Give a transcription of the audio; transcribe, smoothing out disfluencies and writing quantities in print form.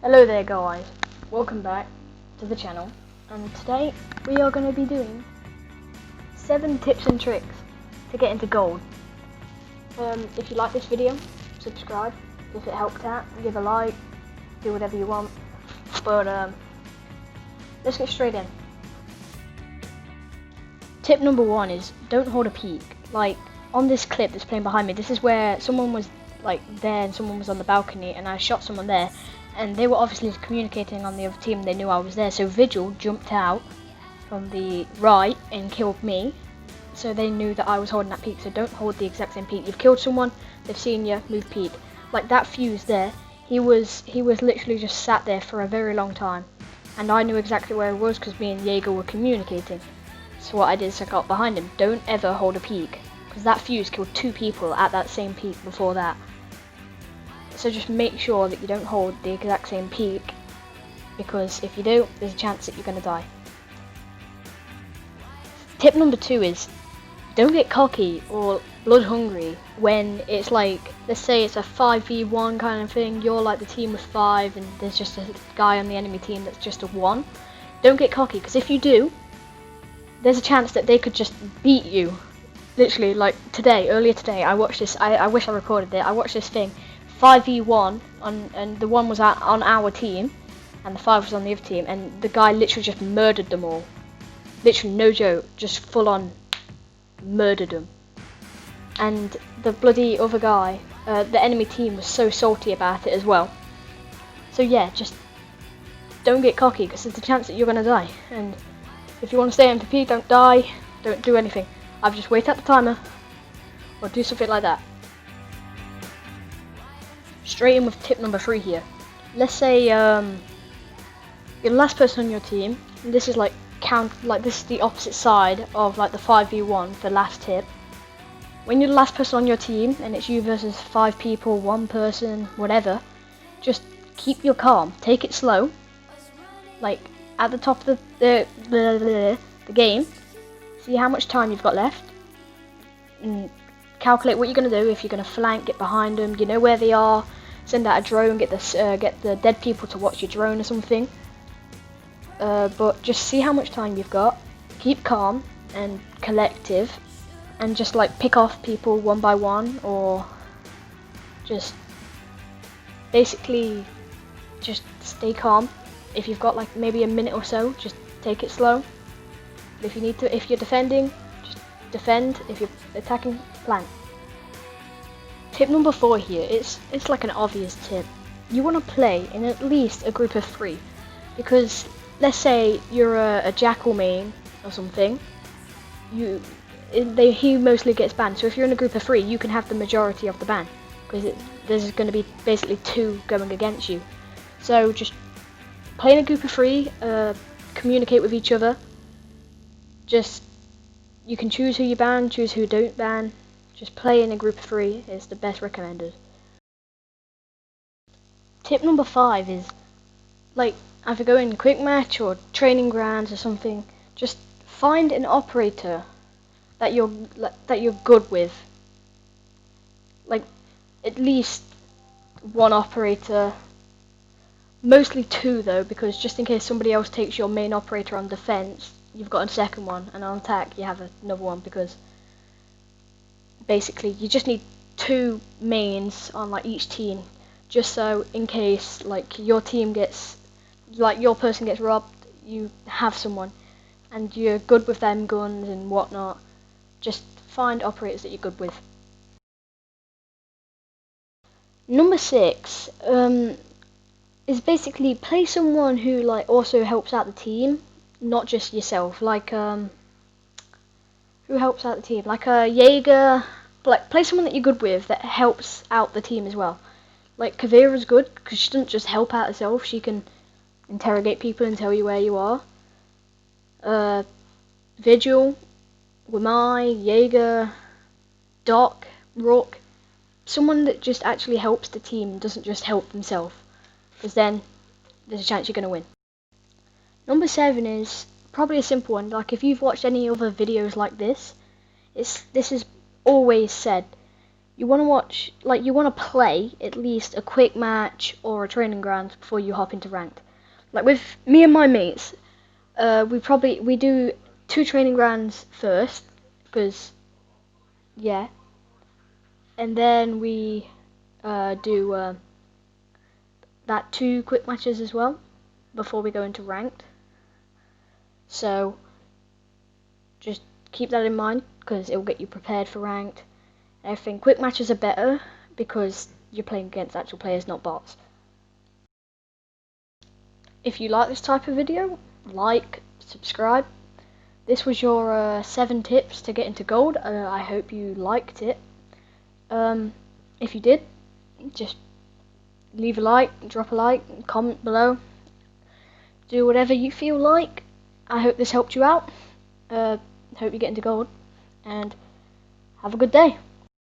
Hello there guys, welcome back to the channel, and today we are going to be doing 7 tips and tricks to get into gold. If you like this video, subscribe. If it helped out, give a like, do whatever you want, but let's get straight in. Tip number 1 is don't hold a peek. Like on this clip that's playing behind me, this is where someone was like there and someone was on the balcony and I shot someone there. And they were obviously communicating on the other team, they knew I was there, so Vigil jumped out from the right and killed me, so they knew that I was holding that peak. So don't hold the exact same peak. You've killed someone, they've seen you, move peak. Like that fuse there, he was literally just sat there for a very long time, and I knew exactly where he was because me and Jaeger were communicating. So what I did is I got behind him. Don't ever hold a peak, because that fuse killed 2 people at that same peak before that. So just make sure that you don't hold the exact same peak, because if you do, there's a chance that you're going to die. Tip number 2 is don't get cocky or blood hungry when it's like, let's say it's a 5v1 kind of thing, you're like the team with 5 and there's just a guy on the enemy team that's just a 1. Don't get cocky, because if you do, there's a chance that they could just beat you. Literally, like earlier today, I watched this, I wish I recorded it, I watched this thing, 5v1 and the 1 was on our team and the 5 was on the other team, and the guy literally just murdered them all. Literally, no joke, just full on murdered them. And the bloody other guy, the enemy team, was so salty about it as well. So yeah, just don't get cocky, because there's a chance that you're gonna die. And if you want to stay MVP, don't die, don't do anything. I've just wait out the timer or do something like that. Straight in with tip number 3 here. Let's say you're the last person on your team, and this is like this is the opposite side of like the 5v1, the last tip. When you're the last person on your team and it's you versus 5 people, 1 person, whatever, just keep your calm, take it slow. Like at the top of the game, see how much time you've got left, and calculate what you're going to do. If you're going to flank, get behind them, you know where they are, send out a drone, get the dead people to watch your drone or something. But just see how much time you've got, keep calm and collective, and just like pick off people one by one, or just basically just stay calm. If you've got like maybe a minute or so, just take it slow. If you need to, if you're defending, just defend. If you're attacking, flank. Tip number 4 here, it's like an obvious tip. You want to play in at least a group of 3, because let's say you're a Jackal main or something, he mostly gets banned. So if you're in a group of 3, you can have the majority of the ban, because there's going to be basically 2 going against you. So just play in a group of 3, communicate with each other. Just, you can choose who you ban, choose who don't ban. Just play in a group of 3 is the best recommended. Tip number 5 is, like, either go in quick match or training grounds or something, just find an operator that you're good with. Like at least 1 operator, mostly 2 though, because just in case somebody else takes your main operator on defense, you've got a second one, and on attack you have another one, because basically you just need 2 mains on like each team, just so in case like your team gets, like your person gets robbed, you have someone and you're good with them guns and whatnot. Just find operators that you're good with. Number 6 is basically play someone who like also helps out the team, not just yourself. Like who helps out the team? Like a Jaeger. Like play someone that you're good with that helps out the team as well. Like Kavira's good because she doesn't just help out herself. She can interrogate people and tell you where you are. Vigil, Wimai, Jaeger, Doc, Rook. Someone that just actually helps the team and doesn't just help themselves, because then there's a chance you're going to win. Number 7 is probably a simple one. Like if you've watched any other videos like this is always said. you want to watch, like, you want to play at least a quick match or a training ground before you hop into ranked. Like with me and my mates, we do 2 training grounds first, because yeah, and then we do that 2 quick matches as well before we go into ranked. So just keep that in mind, because it will get you prepared for ranked. I think quick matches are better because you're playing against actual players, not bots. If you like this type of video, like, subscribe. This was your 7 tips to get into gold. I hope you liked it. If you did, just leave a like, drop a like, comment below. Do whatever you feel like. I hope this helped you out. Hope you get into gold, and have a good day.